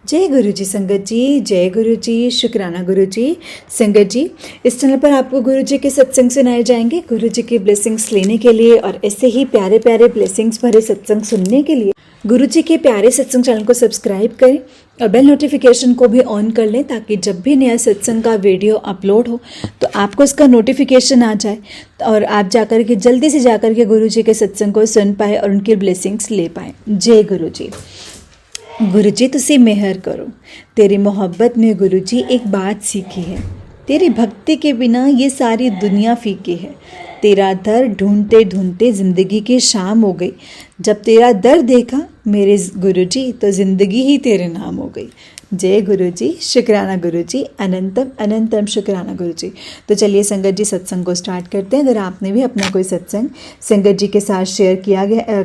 जय गुरु जी संगत जी, जय गुरु जी, शुक्राना गुरु जी। संगत जी, इस चैनल पर आपको गुरु जी के सत्संग सुनाए जाएंगे। गुरु जी की ब्लेसिंग्स लेने के लिए और ऐसे ही प्यारे प्यारे ब्लेसिंग्स भरे सत्संग सुनने के लिए गुरु जी के प्यारे सत्संग चैनल को सब्सक्राइब करें और बेल नोटिफिकेशन को भी ऑन कर लें, ताकि जब भी नया सत्संग का वीडियो अपलोड हो तो आपको इसका नोटिफिकेशन आ जाए और आप जाकर के जल्दी से जाकर के गुरु जी के सत्संग को सुन पाए और उनकी ब्लेसिंग्स ले पाए। जय गुरु जी। गुरु जी तुसी मेहर करो, तेरी मोहब्बत में गुरु जी एक बात सीखी है, तेरी भक्ति के बिना ये सारी दुनिया फीकी है। तेरा दर ढूंढते ढूंढते ज़िंदगी की शाम हो गई, जब तेरा दर देखा मेरे गुरु जी तो ज़िंदगी ही तेरे नाम हो गई। जय गुरु जी, शुक्राना गुरु जी, अनंतम अनंतम शुक्राना गुरु जी। तो चलिए संगत जी सत्संग को स्टार्ट करते हैं। अगर आपने भी अपना कोई सत्संग संगत जी के साथ शेयर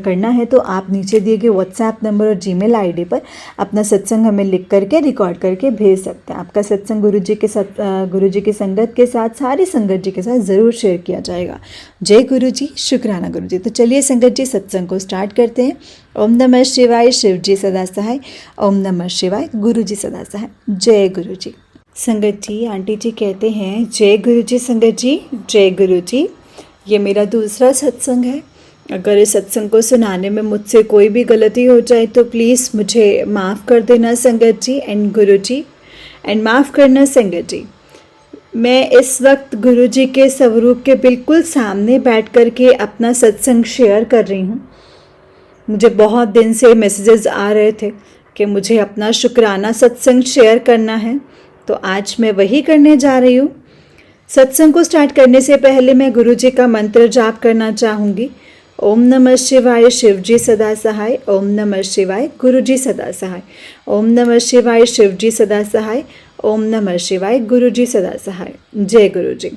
करना है तो आप नीचे दिए गए व्हाट्सएप नंबर और जीमेल आईडी पर अपना सत्संग हमें लिख करके रिकॉर्ड करके भेज सकते हैं। आपका सत्संग गुरु जी के साथ, गुरु जी की संगत के साथ, सारी संगत जी के साथ ज़रूर शेयर किया जाएगा। जय गुरु जी, शुक्राना गुरु जी। तो चलिए संगत जी सत्संग को स्टार्ट करते हैं। ओम नमः शिवाय, शिव जी सदा सहाय। ओम नमः शिवाय, गुरु जी सदा सहाय। जय गुरु जी। संगत जी, आंटी जी कहते हैं जय गुरु जी। संगत जी, जय गुरु जी। ये मेरा दूसरा सत्संग है। अगर इस सत्संग को सुनाने में मुझसे कोई भी गलती हो जाए तो प्लीज़ मुझे माफ़ कर देना संगत जी एंड गुरु जी, एंड माफ़ करना संगत जी। मैं इस वक्त गुरु जी के स्वरूप के बिल्कुल सामने बैठ कर के अपना सत्संग शेयर कर रही हूँ। मुझे बहुत दिन से मैसेजेस आ रहे थे कि मुझे अपना शुक्राना सत्संग शेयर करना है, तो आज मैं वही करने जा रही हूँ। सत्संग को स्टार्ट करने से पहले मैं गुरु जी का मंत्र जाप करना चाहूँगी। ओम नमः शिवाय, शिव जी सदा सहाय। ओम नमः शिवाय, गुरु जी सदा सहाय। ओम नमः शिवाय, शिव जी सदा सहाय। ओम नमः शिवाय, गुरु जी सदा सहाय। जय गुरु जी।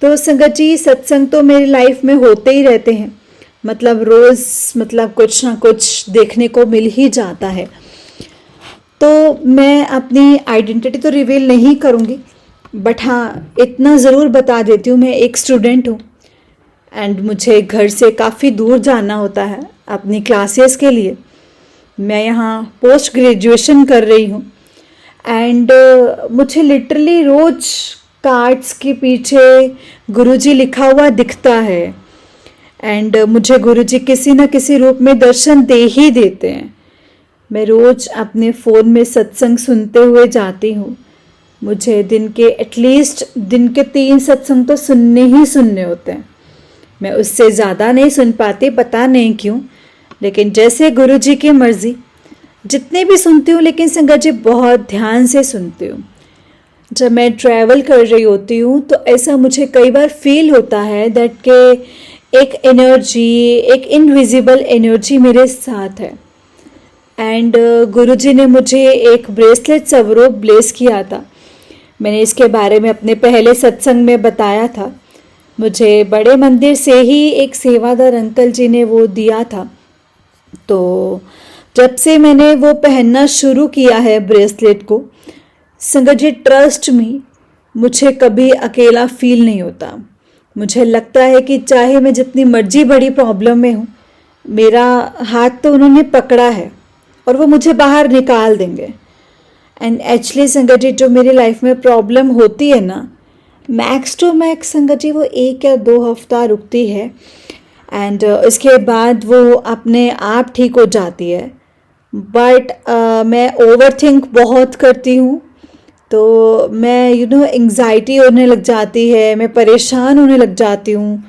तो संगत जी, सत्संग तो मेरी लाइफ में होते ही रहते हैं, मतलब रोज़ कुछ ना कुछ देखने को मिल ही जाता है। तो मैं अपनी आइडेंटिटी तो रिवील नहीं करूँगी, बट हाँ इतना ज़रूर बता देती हूँ, मैं एक स्टूडेंट हूँ एंड मुझे घर से काफ़ी दूर जाना होता है अपनी क्लासेस के लिए। मैं यहाँ पोस्ट ग्रेजुएशन कर रही हूँ एंड मुझे लिटरली रोज़ कार्ड्स के पीछे गुरुजी लिखा हुआ दिखता है एंड मुझे गुरुजी किसी न किसी रूप में दर्शन दे ही देते हैं। मैं रोज़ अपने फ़ोन में सत्संग सुनते हुए जाती हूँ। मुझे दिन के एटलीस्ट 3 सत्संग तो सुनने ही सुनने होते हैं। मैं उससे ज़्यादा नहीं सुन पाती, पता नहीं क्यों, लेकिन जैसे गुरुजी की मर्ज़ी। जितने भी सुनती हूँ लेकिन संगत जी बहुत ध्यान से सुनती हूँ। जब मैं ट्रैवल कर रही होती हूँ तो ऐसा मुझे कई बार फील होता है दैट के एक एनर्जी, एक इनविजिबल एनर्जी मेरे साथ है एंड गुरुजी ने मुझे एक ब्रेसलेट स्वरूप ब्लेस किया था। मैंने इसके बारे में अपने पहले सत्संग में बताया था। मुझे बड़े मंदिर से ही एक सेवादार अंकल जी ने वो दिया था। तो जब से मैंने वो पहनना शुरू किया है ब्रेसलेट को, संगत जी ट्रस्ट मी, मुझे कभी अकेला फील नहीं होता। मुझे लगता है कि चाहे मैं जितनी मर्जी बड़ी प्रॉब्लम में हूँ, मेरा हाथ तो उन्होंने पकड़ा है और वो मुझे बाहर निकाल देंगे। एंड एक्चुअली संगत जी, जो मेरी लाइफ में प्रॉब्लम होती है ना, मैक्स टू मैक्स संगत जी वो 1 या 2 हफ्ता रुकती है एंड इसके बाद वो अपने आप ठीक हो जाती है। बट मैं ओवर थिंक बहुत करती हूँ, तो मैं एंग्जाइटी होने लग जाती है, मैं परेशान होने लग जाती हूँ।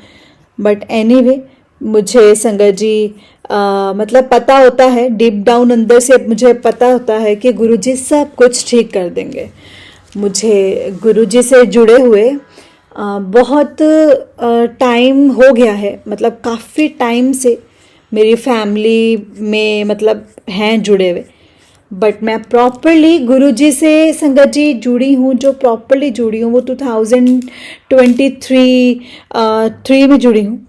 बट एनीवे, मुझे संगत जी मतलब पता होता है, डीप डाउन अंदर से मुझे पता होता है कि गुरुजी सब कुछ ठीक कर देंगे। मुझे गुरुजी से जुड़े हुए बहुत टाइम हो गया है, मतलब काफ़ी टाइम से मेरी फैमिली में हैं जुड़े हुए, बट मैं प्रॉपरली गुरुजी से संगत जी जुड़ी हूँ। जो प्रॉपरली जुड़ी हूँ वो 2023 में जुड़ी हूँ।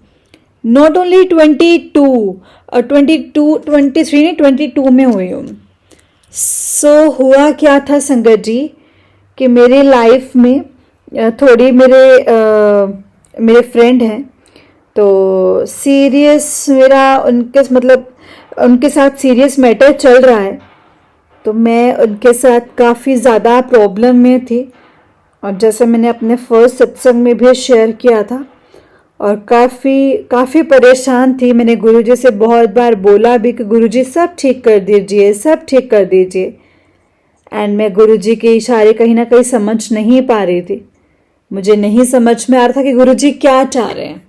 नॉट ओनली 23 नहीं, 22 में हुई हूँ। सो हुआ क्या था संगत जी कि मेरे लाइफ में थोड़ी मेरे फ्रेंड हैं, तो सीरियस मेरा उनके साथ सीरियस मैटर चल रहा है तो मैं उनके साथ काफ़ी ज़्यादा प्रॉब्लम में थी, और जैसे मैंने अपने फर्स्ट सत्संग में भी शेयर किया था, और काफ़ी परेशान थी। मैंने गुरुजी से बहुत बार बोला भी कि गुरुजी सब ठीक कर दीजिए, सब ठीक कर दीजिए। एंड मैं गुरुजी के इशारे कहीं ना कहीं समझ नहीं पा रही थी। मुझे नहीं समझ में आ रहा था कि गुरुजी क्या चाह रहे हैं।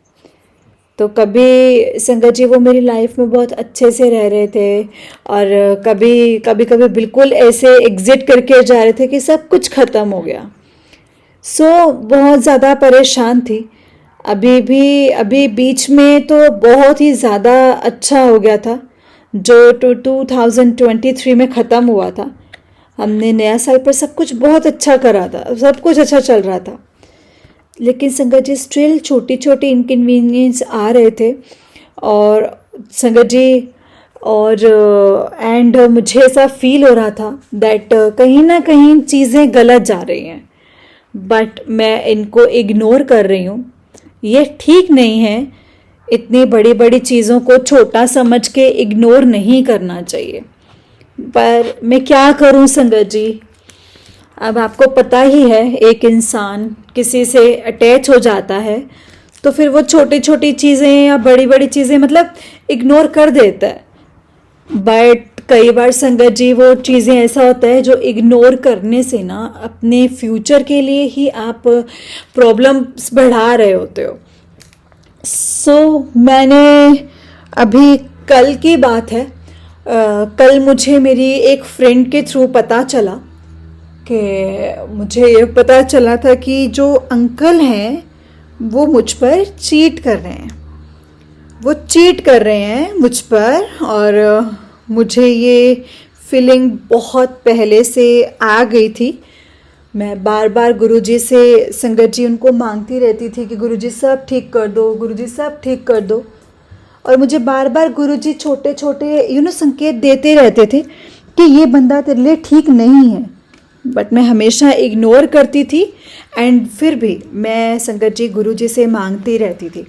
तो कभी संगत जी वो मेरी लाइफ में बहुत अच्छे से रह रहे थे, और कभी कभी कभी बिल्कुल ऐसे एग्जिट करके जा रहे थे कि सब कुछ ख़त्म हो गया। बहुत ज़्यादा परेशान थी। अभी बीच में तो बहुत ही ज़्यादा अच्छा हो गया था, जो 2023 में ख़त्म हुआ था। हमने नया साल पर सब कुछ बहुत अच्छा करा था, सब कुछ अच्छा चल रहा था। लेकिन संगत जी स्टिल छोटी छोटी इनकन्वीनियंस आ रहे थे, और संगत जी एंड मुझे ऐसा फील हो रहा था दैट कहीं ना कहीं चीज़ें गलत जा रही हैं, बट मैं इनको इग्नोर कर रही हूँ। ये ठीक नहीं है। इतनी बड़ी बड़ी चीज़ों को छोटा समझ के इग्नोर नहीं करना चाहिए। पर मैं क्या करूं संगत जी, अब आपको पता ही है, एक इंसान किसी से अटैच हो जाता है तो फिर वो छोटी छोटी चीज़ें या बड़ी बड़ी चीज़ें मतलब इग्नोर कर देता है। बट कई बार संगत जी वो चीज़ें ऐसा होता है जो इग्नोर करने से ना अपने फ्यूचर के लिए ही आप प्रॉब्लम्स बढ़ा रहे होते हो। मैंने अभी कल की बात है, कल मुझे मेरी एक फ्रेंड के थ्रू पता चला कि मुझे ये पता चला था कि जो अंकल हैं वो मुझ पर चीट कर रहे हैं। वो चीट कर रहे हैं मुझ पर, और मुझे ये फीलिंग बहुत पहले से आ गई थी। मैं बार बार गुरुजी से संगत जी उनको मांगती रहती थी कि गुरुजी सब ठीक कर दो, गुरुजी सब ठीक कर दो। और मुझे बार बार गुरुजी छोटे छोटे संकेत देते रहते थे कि ये बंदा तेरे लिए ठीक नहीं है, बट मैं हमेशा इग्नोर करती थी। एंड फिर भी मैं संगत जी गुरुजी से मांगती रहती थी।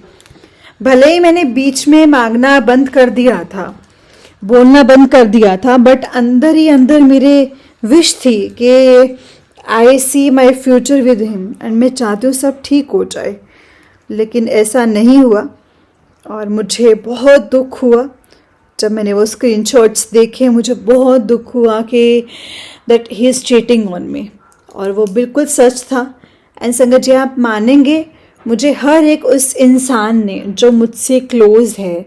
भले ही मैंने बीच में मांगना बंद कर दिया था, बोलना बंद कर दिया था, बट अंदर ही अंदर मेरे विश थी कि I see my future with him, and मैं चाहती हूँ सब ठीक हो जाए। लेकिन ऐसा नहीं हुआ, और मुझे बहुत दुख हुआ जब मैंने वो स्क्रीनशॉट्स देखे। मुझे बहुत दुख हुआ कि that he is cheating on me, और वो बिल्कुल सच था। एंड संगत जी आप मानेंगे, मुझे हर एक उस इंसान ने जो मुझसे क्लोज है,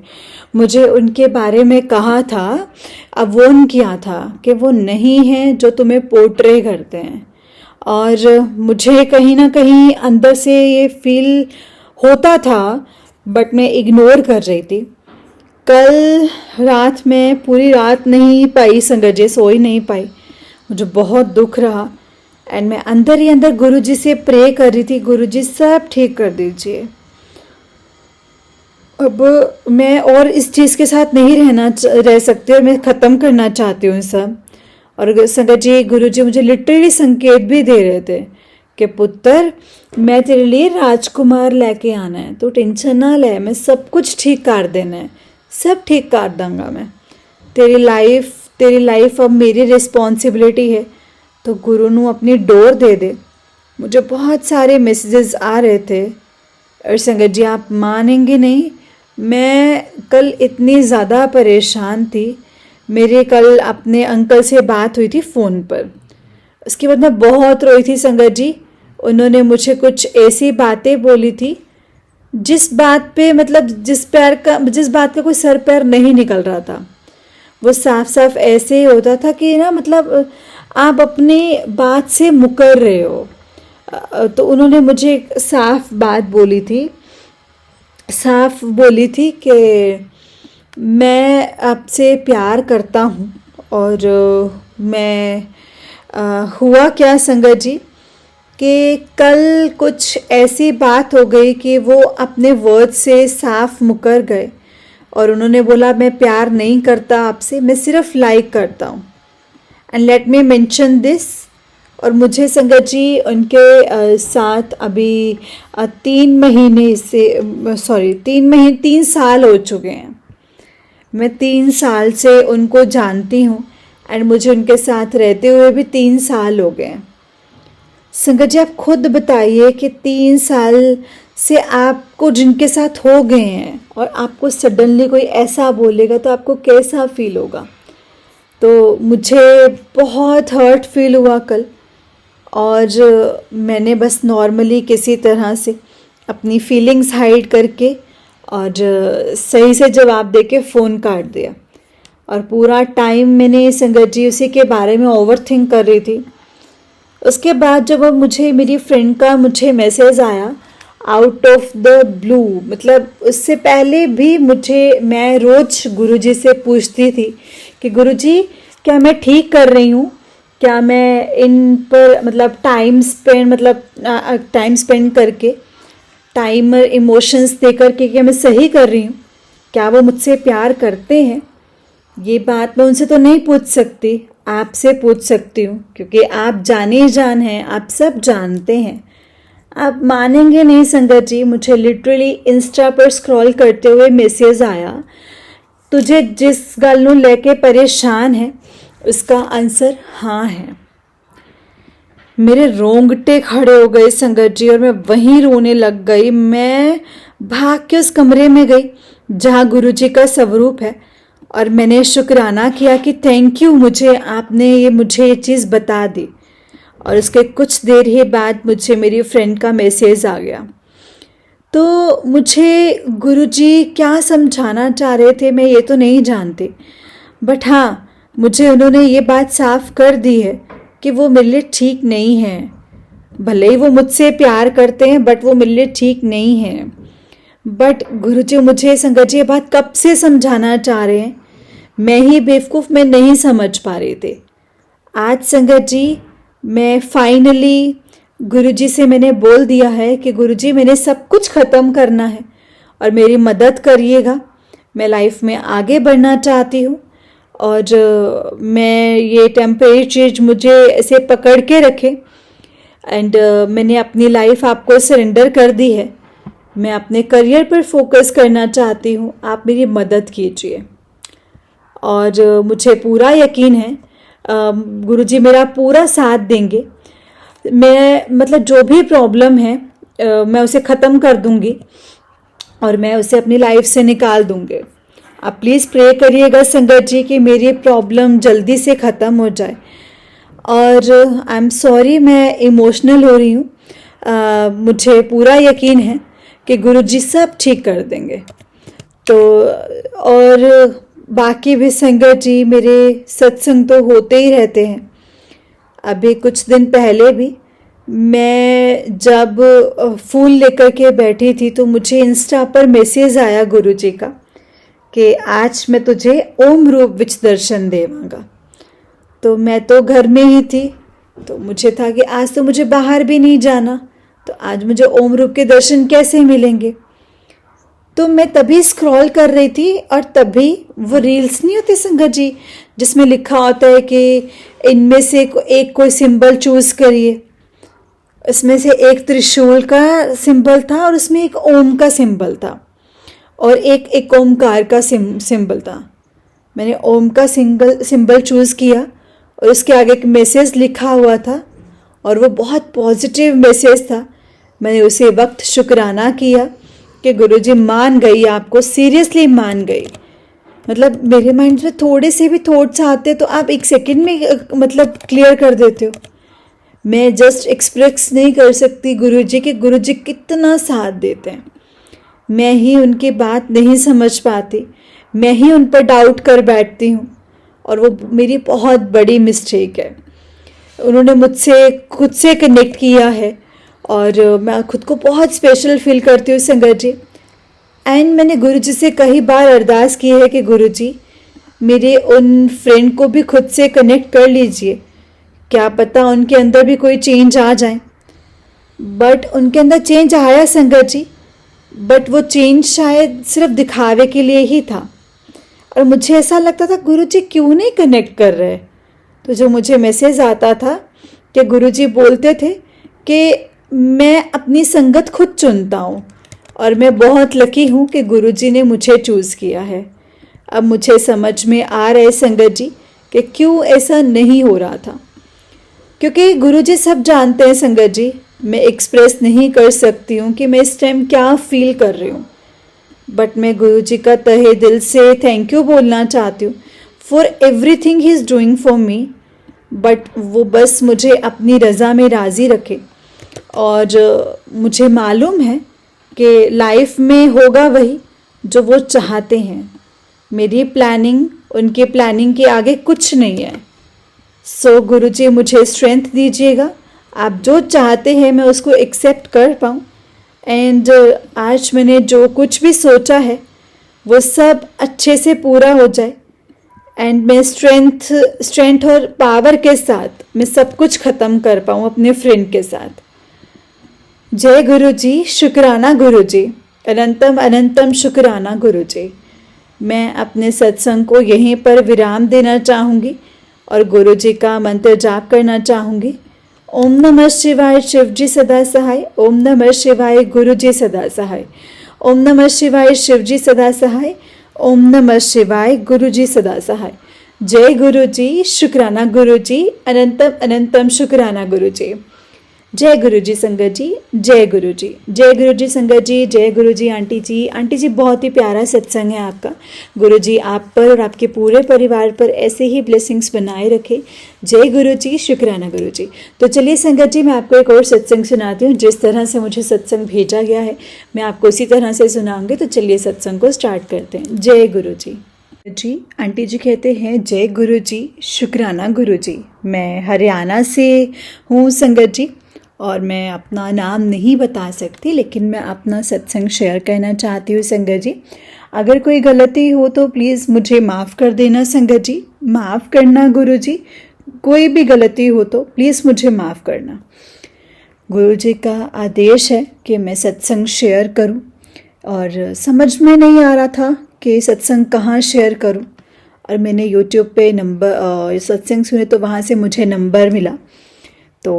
मुझे उनके बारे में कहा था, अब वॉर्न किया था कि वो नहीं है जो तुम्हें पोर्ट्रे करते हैं। और मुझे कहीं ना कहीं अंदर से ये फील होता था, बट मैं इग्नोर कर रही थी। कल रात में पूरी रात नहीं पाई संगत जी, सो ही नहीं पाई। मुझे बहुत दुख रहा, एंड मैं अंदर ही अंदर गुरुजी से प्रे कर रही थी, गुरुजी सब ठीक कर दीजिए। अब मैं और इस चीज़ के साथ नहीं रह सकती, और मैं ख़त्म करना चाहती हूँ सब। और संगत जी गुरुजी मुझे लिटरली संकेत भी दे रहे थे कि पुत्र मैं तेरे लिए राजकुमार लेके आना है, तो टेंशन ना ले, मैं सब कुछ ठीक कर देना है, सब ठीक कर दूंगा मैं। तेरी लाइफ अब मेरी रिस्पॉन्सिबिलिटी है, तो गुरु नू अपनी डोर दे दे। मुझे बहुत सारे मैसेजेस आ रहे थे, और संगत जी आप मानेंगे नहीं, मैं कल इतनी ज़्यादा परेशान थी। मेरे कल अपने अंकल से बात हुई थी फ़ोन पर, उसके बाद मैं बहुत रोई थी संगत जी। उन्होंने मुझे कुछ ऐसी बातें बोली थी जिस बात पे मतलब जिस बात का कोई सर पैर नहीं निकल रहा था। वो साफ साफ ऐसे ही होता था कि ना मतलब आप अपनी बात से मुकर रहे हो। तो उन्होंने मुझे एक साफ बात बोली थी कि मैं आपसे प्यार करता हूँ। और मैं हुआ क्या संगत जी कि कल कुछ ऐसी बात हो गई कि वो अपने वर्ड से साफ मुकर गए, और उन्होंने बोला मैं प्यार नहीं करता आपसे, मैं सिर्फ लाइक करता हूँ। And let me mention this. और मुझे संगत जी उनके साथ अभी 3 साल हो चुके हैं। मैं 3 साल से उनको जानती हूँ, एंड मुझे उनके साथ रहते हुए भी 3 साल हो गए। संगत जी, आप खुद बताइए कि 3 साल से आपको जिनके साथ हो गए हैं और आपको सडनली कोई ऐसा बोलेगा तो आपको कैसा फील होगा। तो मुझे बहुत हर्ट फील हुआ कल, और मैंने बस नॉर्मली किसी तरह से अपनी फीलिंग्स हाइड करके और सही से जवाब देके फ़ोन काट दिया। और पूरा टाइम मैंने संगत जी उसी के बारे में ओवर थिंक कर रही थी। उसके बाद जब मुझे मेरी फ्रेंड का मैसेज आया आउट ऑफ द ब्लू, मतलब उससे पहले भी मैं रोज़ गुरुजी से पूछती थी कि गुरुजी क्या मैं ठीक कर रही हूँ, क्या मैं इन पर मतलब टाइम स्पेंड करके, टाइमर इमोशंस दे करके क्या मैं सही कर रही हूँ, क्या वो मुझसे प्यार करते हैं। ये बात मैं उनसे तो नहीं पूछ सकती, आपसे पूछ सकती हूँ, क्योंकि आप जाने जान हैं, आप सब जानते हैं। आप मानेंगे नहीं संगत जी, मुझे लिटरली इंस्टा पर स्क्रॉल करते हुए मैसेज आया, तुझे जिस गल नूं लेके परेशान है उसका आंसर हाँ है। मेरे रोंगटे खड़े हो गए संगत जी, और मैं वहीं रोने लग गई। मैं भाग के उस कमरे में गई जहाँ गुरुजी का स्वरूप है, और मैंने शुक्राना किया कि थैंक यू, आपने मुझे ये चीज़ बता दी। और उसके कुछ देर ही बाद मुझे मेरी फ्रेंड का मैसेज आ गया। तो मुझे गुरुजी क्या समझाना चाह रहे थे मैं ये तो नहीं जानती, बट हाँ, मुझे उन्होंने ये बात साफ कर दी है कि वो मेरे लिए ठीक नहीं है। भले ही वो मुझसे प्यार करते हैं, बट वो मेरे लिए ठीक नहीं है। बट गुरुजी मुझे संगत जी ये बात कब से समझाना चाह रहे हैं, मैं ही बेवकूफ़, मैं नहीं समझ पा रही थी। आज संगत जी मैं फाइनली गुरुजी से मैंने बोल दिया है कि गुरुजी मैंने सब कुछ ख़त्म करना है और मेरी मदद करिएगा। मैं लाइफ में आगे बढ़ना चाहती हूँ, और मैं ये टेम्परेरी चीज़ मुझे ऐसे पकड़ के रखे, एंड मैंने अपनी लाइफ आपको सरेंडर कर दी है। मैं अपने करियर पर फोकस करना चाहती हूँ, आप मेरी मदद कीजिए। और मुझे पूरा यकीन है गुरुजी मेरा पूरा साथ देंगे। मैं मतलब जो भी प्रॉब्लम है मैं उसे ख़त्म कर दूंगी और मैं उसे अपनी लाइफ से निकाल दूंगी। आप प्लीज़ प्रे करिएगा संगत जी कि मेरी प्रॉब्लम जल्दी से ख़त्म हो जाए। और आई एम सॉरी, मैं इमोशनल हो रही हूँ। मुझे पूरा यकीन है कि गुरुजी सब ठीक कर देंगे। तो और बाकी भी संगत जी मेरे सत्संग तो होते ही रहते हैं। अभी कुछ दिन पहले भी मैं जब फूल लेकर के बैठी थी तो मुझे इंस्टा पर मैसेज आया गुरुजी का कि आज मैं तुझे ओम रूप विच दर्शन देवांगा। तो मैं तो घर में ही थी, तो मुझे था कि आज तो मुझे बाहर भी नहीं जाना, तो आज मुझे ओम रूप के दर्शन कैसे मिलेंगे। तो मैं तभी स्क्रॉल कर रही थी, और तभी वो रील्स नहीं होती संगत जी जिसमें लिखा होता है कि इनमें से एक कोई सिंबल चूज़ करिए। इसमें से एक त्रिशूल का सिंबल था, और उसमें एक ओम का सिंबल था, और एक ओमकार का सिंबल था। मैंने ओम का सिंबल चूज़ किया, और उसके आगे एक मैसेज लिखा हुआ था, और वो बहुत पॉजिटिव मैसेज था। मैंने उसी वक्त शुक्राना किया कि गुरुजी मान गई, आपको सीरियसली मान गई। मतलब मेरे माइंड में थोड़े से भी थॉट्स आते तो आप एक सेकंड में मतलब क्लियर कर देते हो। मैं जस्ट एक्सप्रेस नहीं कर सकती गुरुजी कि गुरुजी कितना साथ देते हैं। मैं ही उनकी बात नहीं समझ पाती, मैं ही उन पर डाउट कर बैठती हूँ, और वो मेरी बहुत बड़ी मिस्टेक है। उन्होंने मुझसे खुद से कनेक्ट किया है, और मैं खुद को बहुत स्पेशल फील करती हूँ संगत जी। एंड मैंने गुरुजी से कई बार अरदास की है कि गुरुजी मेरे उन फ्रेंड को भी खुद से कनेक्ट कर लीजिए, क्या पता उनके अंदर भी कोई चेंज आ जाए। बट उनके अंदर चेंज आया संगत जी, बट वो चेंज शायद सिर्फ दिखावे के लिए ही था। और मुझे ऐसा लगता था गुरुजी क्यों नहीं कनेक्ट कर रहे। तो जो मुझे मैसेज आता था कि गुरुजी बोलते थे कि मैं अपनी संगत खुद चुनता हूँ, और मैं बहुत लकी हूँ कि गुरुजी ने मुझे चूज़ किया है। अब मुझे समझ में आ रहा है संगत जी कि क्यों ऐसा नहीं हो रहा था। क्योंकि गुरुजी सब जानते हैं संगत जी, मैं एक्सप्रेस नहीं कर सकती हूँ कि मैं इस टाइम क्या फील कर रही हूँ, बट मैं गुरुजी का तहे दिल से थैंक यू बोलना चाहती हूँ for everything he is doing for me. But वो बस मुझे अपनी रज़ा में राज़ी रखे, और मुझे मालूम है कि लाइफ में होगा वही जो वो चाहते हैं। मेरी प्लानिंग उनकी प्लानिंग के आगे कुछ नहीं है। सो गुरुजी मुझे स्ट्रेंथ दीजिएगा, आप जो चाहते हैं मैं उसको एक्सेप्ट कर पाऊँ। एंड आज मैंने जो कुछ भी सोचा है वो सब अच्छे से पूरा हो जाए, एंड मैं स्ट्रेंथ और पावर के साथ मैं सब कुछ ख़त्म कर पाऊँ अपने फ्रेंड के साथ। जय गुरु जी, शुक्राना गुरु जी, अनंतम अनंतम शुक्राना गुरु जी। मैं अपने सत्संग को यहीं पर विराम देना चाहूँगी और गुरु जी का मंत्र जाप करना चाहूँगी। ओम नमः शिवाय, शिव जी सदा सहाय। ओम नमः शिवाय, गुरु जी सदा सहाय। ओम नमः शिवाय, शिव जी सदा सहाय। ओम नमः शिवाय, गुरु जी सदा सहाय। जय गुरु जी, शुक्राना गुरु जी, अनंतम अनंतम शुक्राना गुरु जी। जय गुरु जी संगत जी, जय गुरु जी, जय गुरु जी संगत जी, जय गुरु जी आंटी जी। आंटी जी बहुत ही प्यारा सत्संग है आपका। गुरु जी आप पर और आपके पूरे परिवार पर ऐसे ही ब्लेसिंग्स बनाए रखे। जय गुरु जी, शुक्राना गुरु जी। तो चलिए संगत जी, मैं आपको एक और सत्संग सुनाती हूँ। जिस तरह से मुझे सत्संग भेजा गया है मैं आपको उसी तरह से सुनाऊंगी। तो चलिए सत्संग को स्टार्ट करते हैं। जय गुरु जी। जी आंटी जी कहते हैं जय गुरु जी, शुक्राना गुरु जी। मैं हरियाणा से हूँ संगत जी, और मैं अपना नाम नहीं बता सकती, लेकिन मैं अपना सत्संग शेयर करना चाहती हूँ संगत जी। अगर कोई गलती हो तो प्लीज़ मुझे माफ़ कर देना संगत जी, माफ़ करना गुरु जी। कोई भी गलती हो तो प्लीज़ मुझे माफ़ करना। गुरु जी का आदेश है कि मैं सत्संग शेयर करूँ, और समझ में नहीं आ रहा था कि सत्संग कहाँ शेयर करूँ, और मैंने यूट्यूब पे नंबर सत्संग सुने तो वहाँ से मुझे नंबर मिला। तो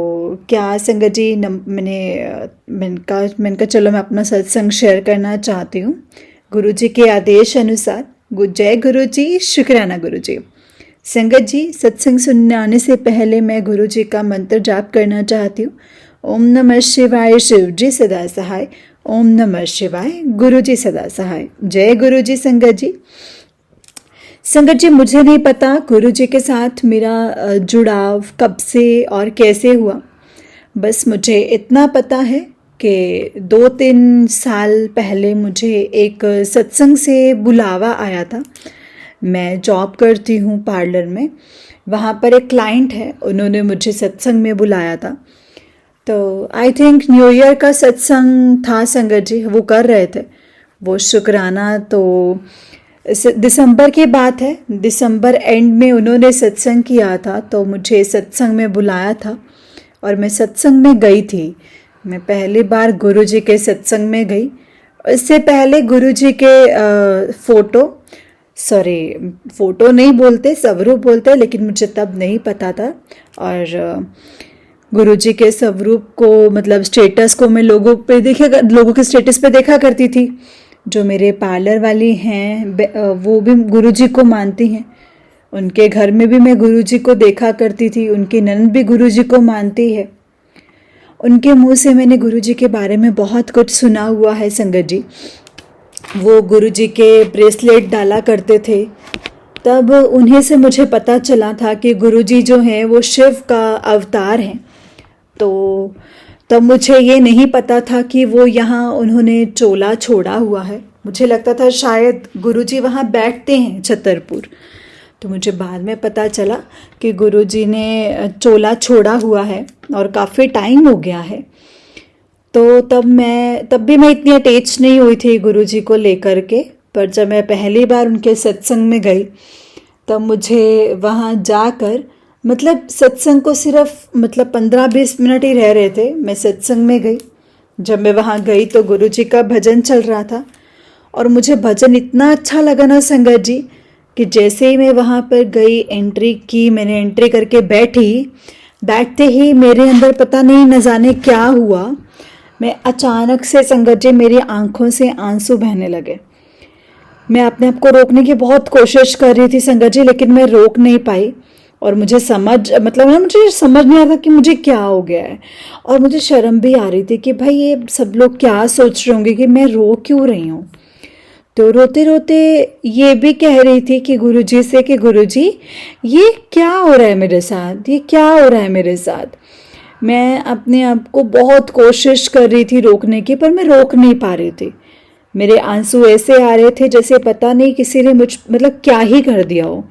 क्या संगत जी मैंने कहा चलो मैं अपना सत्संग शेयर करना चाहती हूँ गुरु जी के आदेश अनुसार। जय गुरु जी, शुक्राना गुरु जी। संगत जी सत्संग सुनने आने से पहले मैं गुरु जी का मंत्र जाप करना चाहती हूँ। ओम नमः शिवाय, शिव जी सदा सहाय। ओम नमः शिवाय, गुरु जी सदा सहाय। जय गुरु जी संगत जी। संगत जी मुझे नहीं पता गुरु जी के साथ मेरा जुड़ाव कब से और कैसे हुआ, बस मुझे इतना पता है कि 2-3 साल पहले मुझे एक सत्संग से बुलावा आया था। मैं जॉब करती हूँ पार्लर में, वहाँ पर एक क्लाइंट है, उन्होंने मुझे सत्संग में बुलाया था। तो आई थिंक न्यू ईयर का सत्संग था संगत जी, वो कर रहे थे वो शुक्राना। तो दिसंबर की बात है, दिसंबर एंड में उन्होंने सत्संग किया था, तो मुझे सत्संग में बुलाया था और मैं सत्संग में गई थी। मैं पहली बार गुरुजी के सत्संग में गई। इससे पहले गुरुजी के फ़ोटो नहीं बोलते, स्वरूप बोलते, लेकिन मुझे तब नहीं पता था। और गुरुजी के स्वरूप को मतलब स्टेटस को मैं लोगों के स्टेटस पे देखा करती थी। जो मेरे पार्लर वाली हैं वो भी गुरुजी को मानती हैं, उनके घर में भी मैं गुरुजी को देखा करती थी, उनकी ननद भी गुरुजी को मानती है। उनके मुंह से मैंने गुरुजी के बारे में बहुत कुछ सुना हुआ है संगत जी। वो गुरुजी के ब्रेसलेट डाला करते थे, तब उन्हीं से मुझे पता चला था कि गुरुजी जो हैं वो शिव का अवतार हैं। तो तब मुझे ये नहीं पता था कि वो यहाँ उन्होंने चोला छोड़ा हुआ है। मुझे लगता था शायद गुरुजी वहाँ बैठते हैं छतरपुर। तो मुझे बाद में पता चला कि गुरुजी ने चोला छोड़ा हुआ है और काफ़ी टाइम हो गया है। तो तब भी मैं इतनी अटैच नहीं हुई थी गुरुजी को लेकर के। पर जब मैं पहली बार उनके सत्संग में गई तब मुझे वहाँ जाकर मतलब सत्संग को सिर्फ 15-20 मिनट ही रह रहे थे, मैं सत्संग में गई। जब मैं वहाँ गई तो गुरुजी का भजन चल रहा था और मुझे भजन इतना अच्छा लगा ना संगत जी कि जैसे ही मैं वहाँ पर गई, एंट्री की, मैंने एंट्री करके बैठते ही मेरे अंदर पता नहीं न जाने क्या हुआ, मैं अचानक से संगत जी मेरी आंखों से आंसू बहने लगे। मैं अपने आप को रोकने की बहुत कोशिश कर रही थी संगत जी, लेकिन मैं रोक नहीं पाई। और मुझे मुझे समझ नहीं आ रहा कि मुझे क्या हो गया है। और मुझे शर्म भी आ रही थी कि भाई ये सब लोग क्या सोच रहे होंगे कि मैं रो क्यों रही हूँ। तो रोते रोते ये भी कह रही थी कि गुरुजी से कि गुरुजी ये क्या हो रहा है मेरे साथ, ये क्या हो रहा है मेरे साथ। मैं अपने आप को बहुत कोशिश कर रही थी रोकने की, पर मैं रोक नहीं पा रही थी। मेरे आंसू ऐसे आ रहे थे जैसे पता नहीं किसी ने क्या ही कर दिया हो।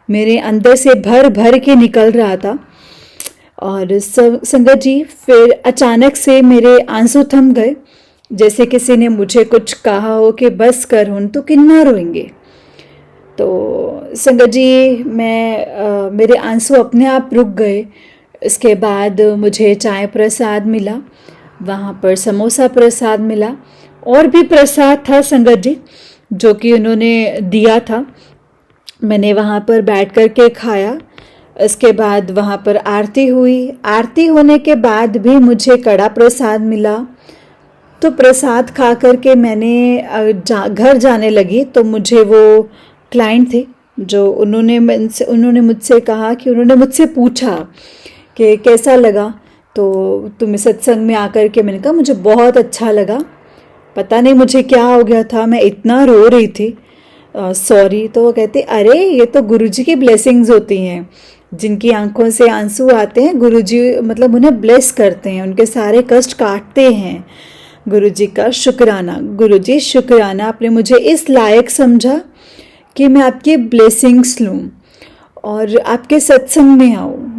मेरे अंदर से भर भर के निकल रहा था। और संगत जी, फिर अचानक से मेरे आंसू थम गए, जैसे किसी ने मुझे कुछ कहा हो कि बस कर हुन तो किन्ना रोएंगे। तो संगत जी, मेरे आंसू अपने आप रुक गए। इसके बाद मुझे चाय प्रसाद मिला, वहाँ पर समोसा प्रसाद मिला, और भी प्रसाद था संगत जी जो कि उन्होंने दिया था। मैंने वहाँ पर बैठ कर के खाया। इसके बाद वहाँ पर आरती हुई। आरती होने के बाद भी मुझे कड़ा प्रसाद मिला। तो प्रसाद खा कर के मैंने घर जाने लगी। तो मुझे वो क्लाइंट थे जो उन्होंने मुझसे कहा कि उन्होंने मुझसे पूछा कि कैसा लगा। तो तुम्हें सत्संग में आकर के मैंने कहा मुझे बहुत अच्छा लगा। पता नहीं मुझे क्या हो गया था, मैं इतना रो रही थी, सॉरी। तो वो कहते अरे ये तो गुरुजी की ब्लेसिंग्स होती हैं, जिनकी आंखों से आंसू आते हैं गुरुजी उन्हें ब्लेस करते हैं, उनके सारे कष्ट काटते हैं। गुरुजी का शुक्राना, गुरुजी शुक्राना, आपने मुझे इस लायक समझा कि मैं आपकी ब्लेसिंग्स लूँ और आपके सत्संग में आऊँ।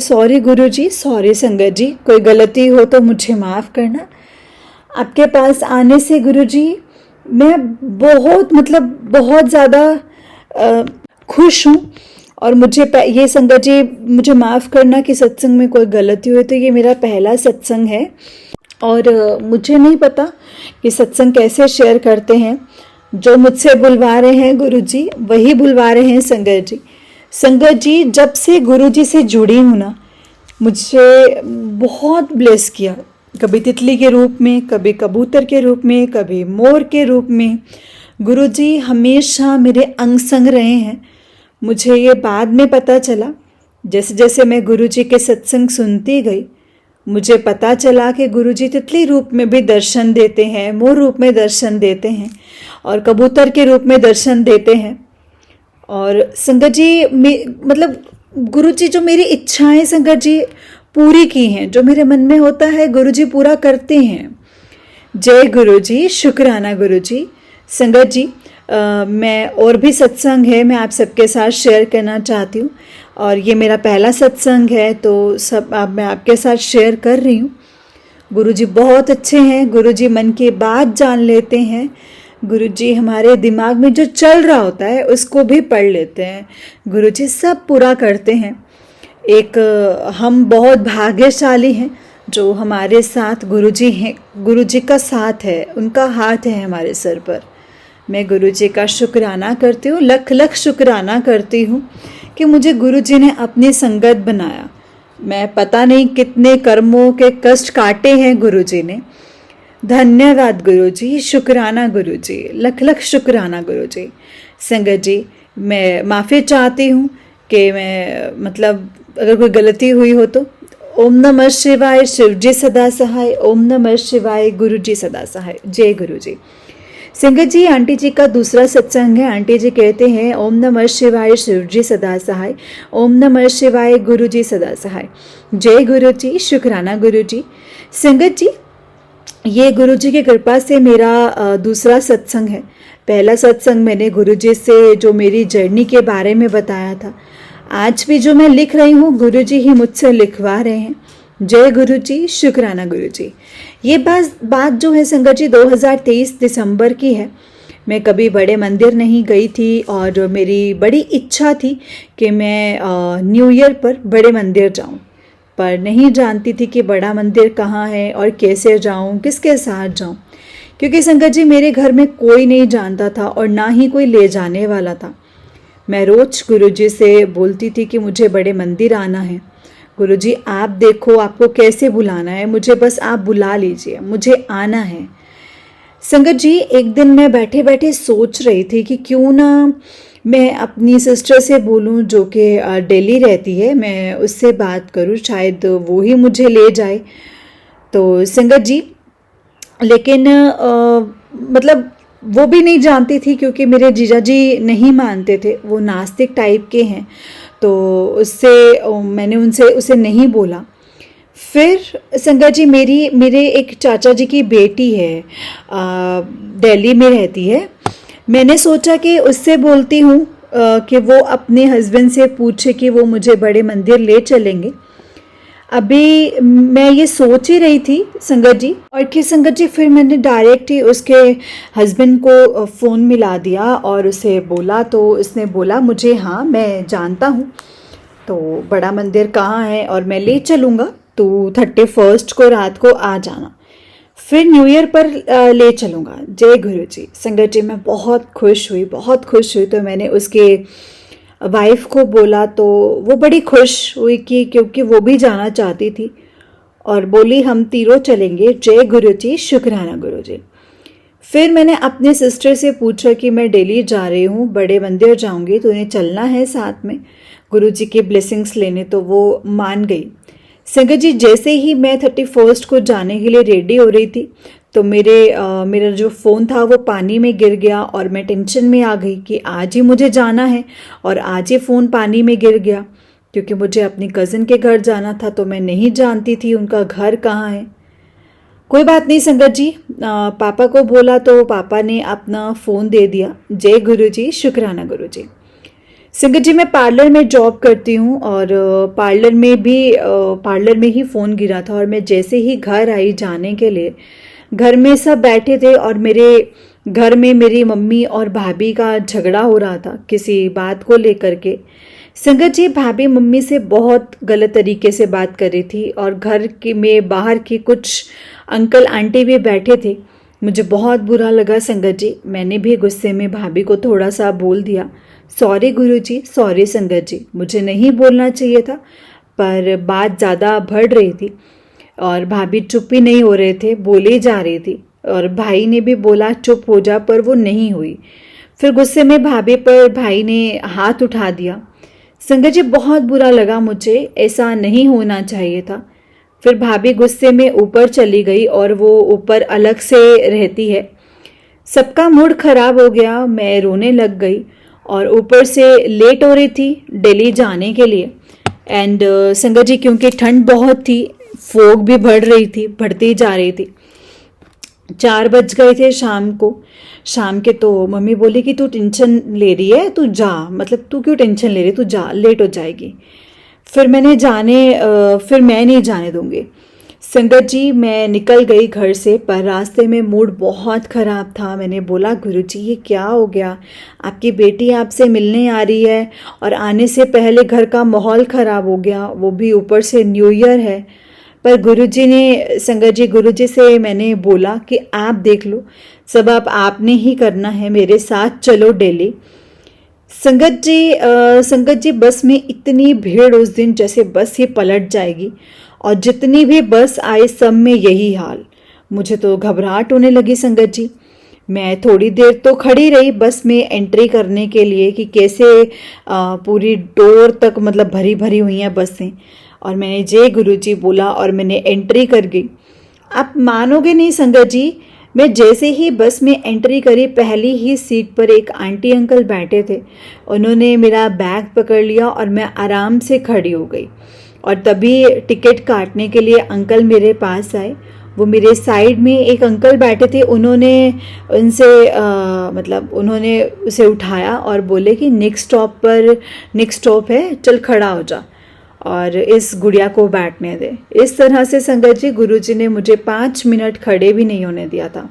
सॉरी गुरुजी, सॉरी संगत जी, कोई गलती हो तो मुझे माफ़ करना। आपके पास आने से गुरुजी मैं बहुत ज़्यादा खुश हूँ। और ये संगत जी मुझे माफ़ करना कि सत्संग में कोई गलती हुई, तो ये मेरा पहला सत्संग है और मुझे नहीं पता कि सत्संग कैसे शेयर करते हैं। जो मुझसे बुलवा रहे हैं गुरुजी वही बुलवा रहे हैं संगत जी। संगत जी, जब से गुरुजी से जुड़ी हूँ ना, मुझे बहुत ब्लेस किया, कभी तितली के रूप में, कभी कबूतर के रूप में, कभी मोर के रूप में। गुरुजी हमेशा मेरे अंग संग रहे हैं। मुझे ये बाद में पता चला, जैसे जैसे मैं गुरुजी के सत्संग सुनती गई, मुझे पता चला कि गुरुजी तितली रूप में भी दर्शन देते हैं, मोर रूप में दर्शन देते हैं और कबूतर के रूप में दर्शन देते हैं। और संगत जी गुरुजी जो मेरी इच्छाएं संगत जी पूरी की हैं, जो मेरे मन में होता है गुरुजी पूरा करते हैं। जय गुरुजी, शुक्राना गुरुजी। संगत जी, मैं और भी सत्संग है, मैं आप सबके साथ शेयर करना चाहती हूँ और ये मेरा पहला सत्संग है, तो मैं आपके साथ शेयर कर रही हूँ। गुरुजी बहुत अच्छे हैं, गुरुजी मन की बात जान लेते हैं, गुरुजी हमारे दिमाग में जो चल रहा होता है उसको भी पढ़ लेते हैं, गुरुजी सब पूरा करते हैं। हम बहुत भाग्यशाली हैं जो हमारे साथ गुरुजी हैं, गुरुजी का साथ है, उनका हाथ है हमारे सर पर। मैं गुरुजी का शुक्राना करती हूँ, लख लख शुक्राना करती हूँ कि मुझे गुरुजी ने अपनी संगत बनाया। मैं पता नहीं कितने कर्मों के कष्ट काटे हैं गुरुजी ने। धन्यवाद गुरुजी, शुक्राना गुरुजी, लख लख शुक्राना गुरुजी। संगत जी, मैं माफ़ी चाहती हूँ कि मैं अगर कोई गलती हुई हो तो। ओम नमः शिवाय, शिव जी सदा सहाय। ओम नमः शिवाय, गुरु जी सदा सहाय। जय गुरु जी। संगत जी, आंटी जी का दूसरा सत्संग है। आंटी जी कहते हैं ओम नमः शिवाय, शिव जी सदा सहाय। ओम नमः शिवाय, गुरु जी सदा सहाय। जय गुरु जी, शुक्राना गुरु जी। संगत जी, ये गुरु जी की कृपा से मेरा दूसरा सत्संग है। पहला सत्संग मैंने गुरु जी से जो मेरी जर्नी के बारे में बताया था। आज भी जो मैं लिख रही हूँ गुरुजी ही मुझसे लिखवा रहे हैं। जय गुरुजी, शुक्राना गुरुजी। ये बात जो है संगत जी 2023 दिसंबर की है। मैं कभी बड़े मंदिर नहीं गई थी और मेरी बड़ी इच्छा थी कि मैं न्यू ईयर पर बड़े मंदिर जाऊं, पर नहीं जानती थी कि बड़ा मंदिर कहाँ है और कैसे जाऊं, किसके साथ जाऊं, क्योंकि संगत जी मेरे घर में कोई नहीं जानता था और ना ही कोई ले जाने वाला था। मैं रोज गुरुजी से बोलती थी कि मुझे बड़े मंदिर आना है, गुरुजी आप देखो आपको कैसे बुलाना है, मुझे बस आप बुला लीजिए, मुझे आना है। संगत जी, एक दिन मैं बैठे बैठे सोच रही थी कि क्यों ना मैं अपनी सिस्टर से बोलूं जो कि दिल्ली रहती है, मैं उससे बात करूं, शायद वो ही मुझे ले जाए। तो संगत जी, लेकिन मतलब वो भी नहीं जानती थी क्योंकि मेरे जीजा जी नहीं मानते थे, वो नास्तिक टाइप के हैं। तो उससे मैंने उनसे उसे नहीं बोला। फिर संगत जी, मेरे एक चाचा जी की बेटी है, दिल्ली में रहती है। मैंने सोचा कि उससे बोलती हूँ कि वो अपने हस्बैंड से पूछे कि वो मुझे बड़े मंदिर ले चलेंगे। अभी मैं ये सोच ही रही थी संगत जी, और कि संगत जी फिर मैंने डायरेक्ट ही उसके हस्बैंड को फ़ोन मिला दिया और उसे बोला, तो उसने बोला मुझे, हाँ मैं जानता हूँ, तो बड़ा मंदिर कहाँ है और मैं ले चलूँगा, तो 31 को रात को आ जाना, फिर न्यू ईयर पर ले चलूँगा। जय गुरु जी। संगत जी, मैं बहुत खुश हुई, बहुत खुश हुई। तो मैंने उसके वाइफ को बोला, तो वो बड़ी खुश हुई कि क्योंकि वो भी जाना चाहती थी, और बोली हम तीनों चलेंगे। जय गुरु जी, शुक्राना गुरु जी। फिर मैंने अपने सिस्टर से पूछा कि मैं दिल्ली जा रही हूँ, बड़े मंदिर जाऊँगी, तो उन्हें चलना है साथ में गुरु जी की ब्लेसिंग्स लेने, तो वो मान गई। संगत जी, जैसे ही मैं 31 को जाने के लिए रेडी हो रही थी, तो मेरा जो फ़ोन था वो पानी में गिर गया, और मैं टेंशन में आ गई कि आज ही मुझे जाना है, और आज ही फ़ोन पानी में गिर गया, क्योंकि मुझे अपनी कज़न के घर जाना था, तो मैं नहीं जानती थी उनका घर कहाँ है। कोई बात नहीं संगत जी, पापा को बोला तो पापा ने अपना फ़ोन दे दिया। जय गुरु जी, शुक्राना गुरु जी। संगत जी, मैं पार्लर में जॉब करती हूँ, और पार्लर में ही फ़ोन गिरा था, और मैं जैसे ही घर आई जाने के लिए, घर में सब बैठे थे, और मेरे घर में मेरी मम्मी और भाभी का झगड़ा हो रहा था किसी बात को लेकर के। संगत जी, भाभी मम्मी से बहुत गलत तरीके से बात कर रही थी, और घर के में बाहर के कुछ अंकल आंटी भी बैठे थे। मुझे बहुत बुरा लगा संगत जी, मैंने भी गुस्से में भाभी को थोड़ा सा बोल दिया, सॉरी गुरुजी, सॉरी संगत जी, मुझे नहीं बोलना चाहिए था, पर बात ज़्यादा बढ़ रही थी, और भाभी चुप ही नहीं हो रहे थे, बोले जा रही थी, और भाई ने भी बोला चुप हो जा, पर वो नहीं हुई। फिर गुस्से में भाभी पर भाई ने हाथ उठा दिया। संगत जी, बहुत बुरा लगा मुझे, ऐसा नहीं होना चाहिए था। फिर भाभी गुस्से में ऊपर चली गई, और वो ऊपर अलग से रहती है। सबका मूड खराब हो गया, मैं रोने लग गई, और ऊपर से लेट हो रही थी दिल्ली जाने के लिए। एंड संगत जी, क्योंकि ठंड बहुत थी, फोग भी बढ़ती जा रही थी। 4 बज गए थे शाम के। तो मम्मी बोली कि तू टेंशन ले रही है, तू जा, मतलब तू क्यों टेंशन ले रही, तू जा, लेट हो जाएगी। फिर मैं नहीं जाने दूंगी। संगत जी, मैं निकल गई घर से, पर रास्ते में मूड बहुत ख़राब था। मैंने बोला, गुरुजी ये क्या हो गया, आपकी बेटी आपसे मिलने आ रही है, और आने से पहले घर का माहौल ख़राब हो गया, वो भी ऊपर से न्यू ईयर है। पर गुरुजी से मैंने बोला कि आप देख लो, सब अब आपने ही करना है, मेरे साथ चलो दिल्ली। संगत जी, बस में इतनी भीड़ उस दिन, जैसे बस ही पलट जाएगी, और जितनी भी बस आए सब में यही हाल। मुझे तो घबराहट होने लगी संगत जी। मैं थोड़ी देर तो खड़ी रही बस में एंट्री करने के लिए कि कैसे पूरी डोर तक मतलब भरी भरी हुई हैं बसें, और मैंने जय गुरुजी बोला और मैंने एंट्री कर गई। आप मानोगे नहीं संगत जी, मैं जैसे ही बस में एंट्री करी, पहली ही सीट पर एक आंटी अंकल बैठे थे। उन्होंने मेरा बैग पकड़ लिया और मैं आराम से खड़ी हो गई, और तभी टिकट काटने के लिए अंकल मेरे पास आए। वो मेरे साइड में एक अंकल बैठे थे, उन्होंने उसे उठाया और बोले कि नेक्स्ट स्टॉप है, चल खड़ा हो जा और इस गुड़िया को बैठने दे। इस तरह से संगत जी, गुरुजी ने मुझे 5 मिनट खड़े भी नहीं होने दिया था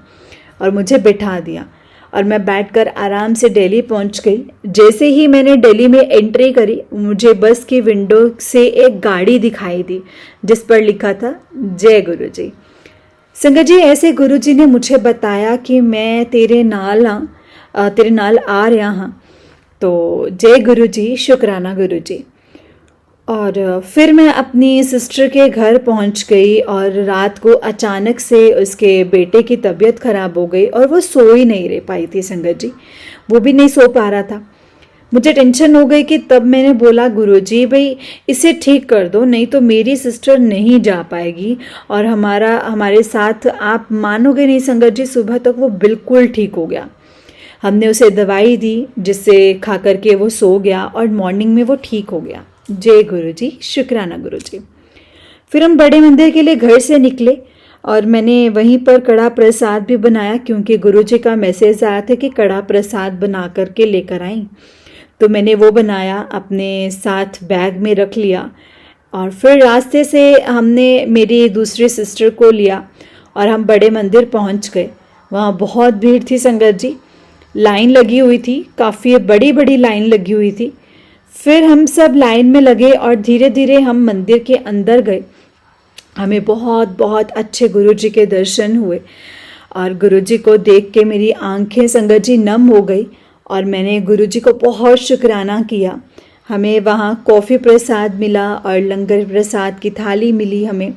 और मुझे बिठा दिया, और मैं बैठकर आराम से दिल्ली पहुंच गई। जैसे ही मैंने दिल्ली में एंट्री करी, मुझे बस की विंडो से एक गाड़ी दिखाई दी जिस पर लिखा था जय गुरुजी। संगत जी, ऐसे गुरुजी ने मुझे बताया कि मैं तेरे नाल आ रहा हाँ। तो जय गुरुजी, शुक्राना गुरुजी। और फिर मैं अपनी सिस्टर के घर पहुंच गई और रात को अचानक से उसके बेटे की तबीयत ख़राब हो गई और वो सो ही नहीं रह पाई थी संगत जी, वो भी नहीं सो पा रहा था। मुझे टेंशन हो गई कि तब मैंने बोला गुरुजी भाई इसे ठीक कर दो, नहीं तो मेरी सिस्टर नहीं जा पाएगी और हमारे साथ आप मानोगे नहीं संगत जी, सुबह तक वो बिल्कुल ठीक हो गया। हमने उसे दवाई दी जिससे खा करके वो सो गया और मॉर्निंग में वो ठीक हो गया। जय गुरुजी, शुक्राना गुरुजी। फिर हम बड़े मंदिर के लिए घर से निकले और मैंने वहीं पर कड़ा प्रसाद भी बनाया क्योंकि गुरुजी का मैसेज आया था कि कड़ा प्रसाद बना करके लेकर आई। तो मैंने वो बनाया, अपने साथ बैग में रख लिया और फिर रास्ते से हमने मेरी दूसरी सिस्टर को लिया और हम बड़े मंदिर पहुंच गए। वहाँ बहुत भीड़ थी संगत जी, लाइन लगी हुई थी, काफ़ी बड़ी बड़ी लाइन लगी हुई थी। फिर हम सब लाइन में लगे और धीरे धीरे हम मंदिर के अंदर गए। हमें बहुत बहुत अच्छे गुरुजी के दर्शन हुए और गुरुजी को देख के मेरी आंखें संगत जी नम हो गई और मैंने गुरुजी को बहुत शुक्राना किया। हमें वहाँ कॉफ़ी प्रसाद मिला और लंगर प्रसाद की थाली मिली हमें।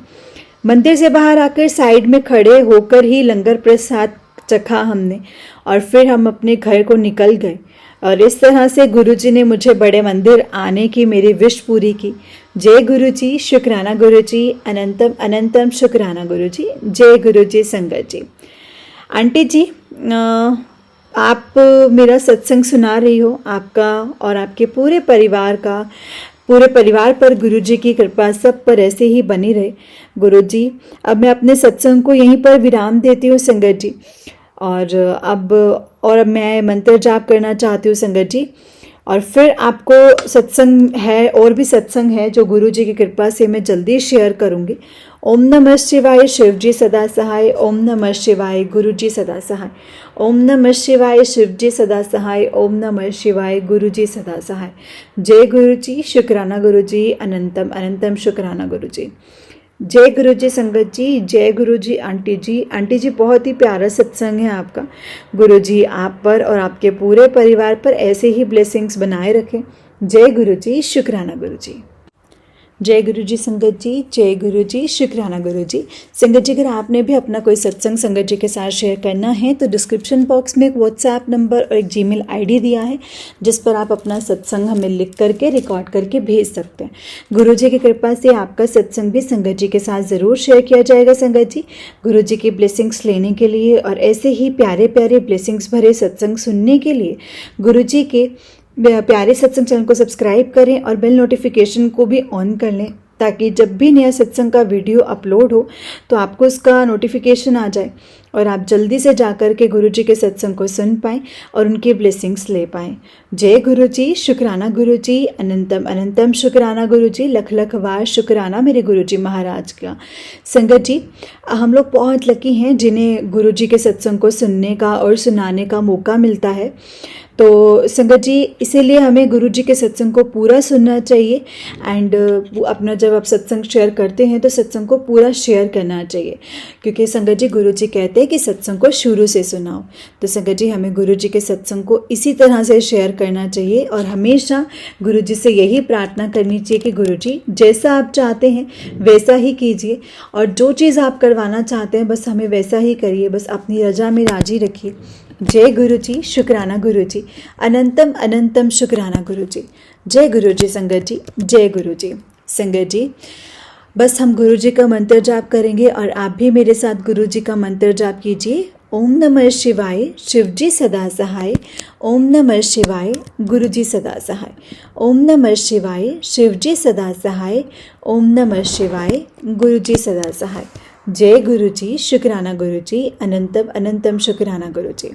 मंदिर से बाहर आकर साइड में खड़े होकर ही लंगर प्रसाद चखा हमने और फिर हम अपने घर को निकल गए। और इस तरह से गुरुजी ने मुझे बड़े मंदिर आने की मेरी विश पूरी की। जय गुरुजी, शुक्राना गुरुजी, अनंतम अनंतम शुक्राना गुरुजी। जय गुरुजी संगत जी। आंटी जी, आप मेरा सत्संग सुना रही हो, आपका और आपके पूरे परिवार पर गुरुजी की कृपा सब पर ऐसे ही बनी रहे। गुरुजी, अब मैं अपने सत्संग को यहीं पर विराम देती हूँ संगत जी और अब मैं मंत्र जाप करना चाहती हूँ संगत जी। और फिर आपको सत्संग है, और भी सत्संग है जो गुरुजी की कृपा से मैं जल्दी शेयर करूँगी। ओम नमः शिवाय, शिव जी सदा सहाय। ओम नमः शिवाय, गुरुजी सदा सहाय। ओम नमः शिवाय, शिव जी सदा सहाय। ओम नमः शिवाय, गुरुजी सदा सहाय। जय गुरुजी, शुक्राना गुरुजी, अनंतम अनंतम शुक्राना गुरुजी। जय गुरुजी संगत जी। जय गुरुजी आंटी जी। आंटी जी, बहुत ही प्यारा सत्संग है आपका। गुरुजी आप पर और आपके पूरे परिवार पर ऐसे ही ब्लेसिंग्स बनाए रखें। जय गुरुजी, शुक्राना गुरुजी। जय गुरुजी संगत जी। जय गुरुजी, शुक्राना गुरुजी। संगत जी, अगर आपने भी अपना कोई सत्संग संगत जी के साथ शेयर करना है तो डिस्क्रिप्शन बॉक्स में एक व्हाट्सएप नंबर और एक जीमेल आईडी दिया है जिस पर आप अपना सत्संग हमें लिख करके रिकॉर्ड करके भेज सकते हैं। गुरुजी की कृपा से आपका सत्संग भी संगत जी के साथ ज़रूर शेयर किया जाएगा संगत जी। गुरुजी की ब्लेसिंग्स लेने के लिए और ऐसे ही प्यारे प्यारे ब्लेसिंग्स भरे सत्संग सुनने के लिए गुरुजी के प्यारे सत्संग चैनल को सब्सक्राइब करें और बेल नोटिफिकेशन को भी ऑन कर लें ताकि जब भी नया सत्संग का वीडियो अपलोड हो तो आपको उसका नोटिफिकेशन आ जाए और आप जल्दी से जाकर के गुरुजी के सत्संग को सुन पाएँ और उनकी ब्लेसिंग्स ले पाएँ। जय गुरुजी, शुक्राना गुरुजी, अनंतम अनंतम शुक्राना गुरुजी, लख लख वार शुक्राना मेरे गुरुजी महाराज का। संगत जी, हम लोग बहुत लकी हैं जिन्हें गुरुजी के सत्संग को सुनने का और सुनाने का मौका मिलता है। तो संगत जी, इसीलिए हमें गुरुजी के सत्संग को पूरा सुनना चाहिए एंड अपना जब आप सत्संग शेयर करते हैं तो सत्संग को पूरा शेयर करना चाहिए क्योंकि संगत जी गुरुजी कहते हैं कि सत्संग को शुरू से सुनाओ। तो संगत जी, हमें गुरुजी के सत्संग को इसी तरह से शेयर करना चाहिए और हमेशा गुरुजी से यही प्रार्थना करनी चाहिए कि गुरुजी जैसा आप चाहते हैं वैसा ही कीजिए और जो चीज़ आप करवाना चाहते हैं बस हमें वैसा ही करिए, बस अपनी रजा में राजी रखिए। जय गुरुजी, शुक्राना गुरुजी, अनंतम अनंतम शुक्राना गुरुजी। जय गुरुजी संगत जी। जय गुरुजी संगत जी। बस हम गुरुजी का मंत्र जाप करेंगे और आप भी मेरे साथ गुरुजी का मंत्र जाप कीजिए। ओम नमः शिवाय, शिव जी सदा सहाय। ओम नमः शिवाय, गुरुजी सदा सहाय। ओम नमः शिवाय, शिव जी सदा सहाय। ओम नमः शिवाय, गुरुजी सदा सहाय। जय गुरुजी, शुक्राना गुरुजी, अनंतम अनंतम शुक्राना गुरुजी।